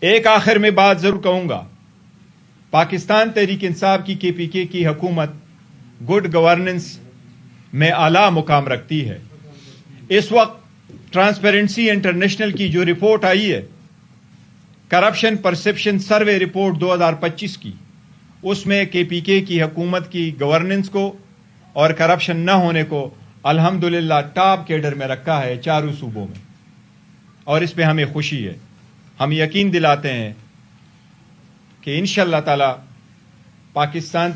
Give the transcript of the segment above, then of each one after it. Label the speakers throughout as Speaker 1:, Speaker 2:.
Speaker 1: ایک آخر میں بات ضرور کہوں گا، پاکستان تحریک انصاف کی KPK کی حکومت گڈ گورننس میں اعلیٰ مقام رکھتی ہے۔ اس وقت ٹرانسپیرنسی انٹرنیشنل کی جو رپورٹ آئی ہے، کرپشن پرسپشن سروے رپورٹ 2025 کی، اس میں KPK کی حکومت کی گورننس کو اور کرپشن نہ ہونے کو الحمدللہ ٹاپ کیڈر میں رکھا ہے چاروں صوبوں میں، اور اس پہ ہمیں خوشی ہے۔ ہم یقین دلاتے ہیں کہ انشاءاللہ تعالی پاکستان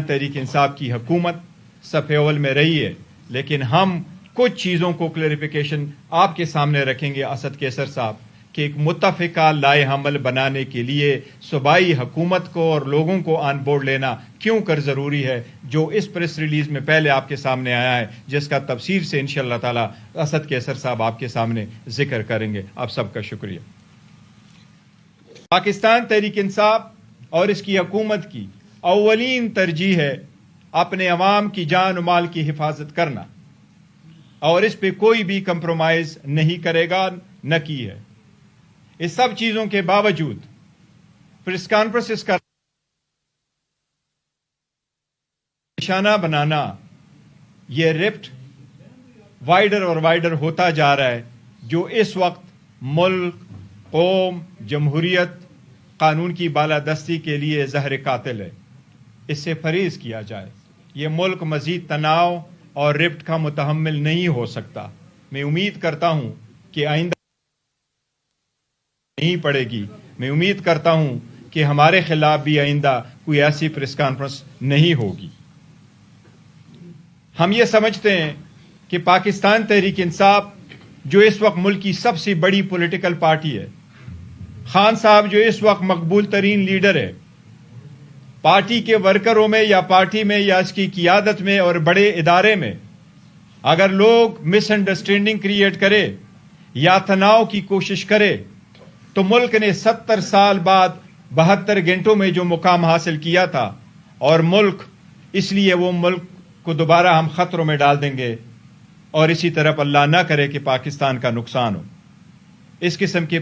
Speaker 1: تحریک انصاف کی حکومت صف اول میں رہی ہے، لیکن ہم کچھ چیزوں کو کلیریفیکیشن آپ کے سامنے رکھیں گے اسد کیسر صاحب، کہ ایک متفقہ لائحہ عمل بنانے کے لیے صوبائی حکومت کو اور لوگوں کو آن بورڈ لینا کیوں کر ضروری ہے، جو اس پریس ریلیز میں پہلے آپ کے سامنے آیا ہے، جس کا تفصیل سے انشاءاللہ تعالی اسد کیسر صاحب آپ کے سامنے ذکر کریں گے۔ آپ سب کا شکریہ۔ پاکستان تحریک انصاف اور اس کی حکومت کی اولین ترجیح ہے اپنے عوام کی جان و مال کی حفاظت کرنا، اور اس پہ کوئی بھی کمپرومائز نہیں کرے گا، نہ کی ہے۔ اس سب چیزوں کے باوجود پریس کانفرنسز کا نشانہ بنانا، یہ رفٹ وائڈر اور وائڈر ہوتا جا رہا ہے، جو اس وقت ملک، قوم، جمہوریت، قانون کی بالادستی کے لیے زہر قاتل ہے۔ اس سے پرہیز کیا جائے۔ یہ ملک مزید تناؤ اور رفٹ کا متحمل نہیں ہو سکتا۔ میں امید کرتا ہوں کہ آئندہ نہیں پڑے گی۔ میں امید کرتا ہوں کہ ہمارے خلاف بھی آئندہ کوئی ایسی پریس کانفرنس نہیں ہوگی۔ ہم یہ سمجھتے ہیں کہ پاکستان تحریک انصاف جو اس وقت ملک کی سب سے بڑی پولیٹیکل پارٹی ہے، خان صاحب جو اس وقت مقبول ترین لیڈر ہے، پارٹی کے ورکروں میں یا پارٹی میں یا اس کی قیادت میں اور بڑے ادارے میں اگر لوگ مس انڈرسٹینڈنگ کریٹ کرے یا تناؤ کی کوشش کرے، تو ملک نے 70 سال بعد 72 گھنٹوں میں جو مقام حاصل کیا تھا، اور ملک اس لیے وہ ملک کو دوبارہ ہم خطروں میں ڈال دیں گے، اور اسی طرف اللہ نہ کرے کہ پاکستان کا نقصان ہو۔ اس قسم کے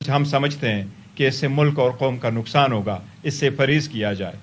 Speaker 1: ہم سمجھتے ہیں کہ اس سے ملک اور قوم کا نقصان ہوگا، اس سے پرہیز کیا جائے۔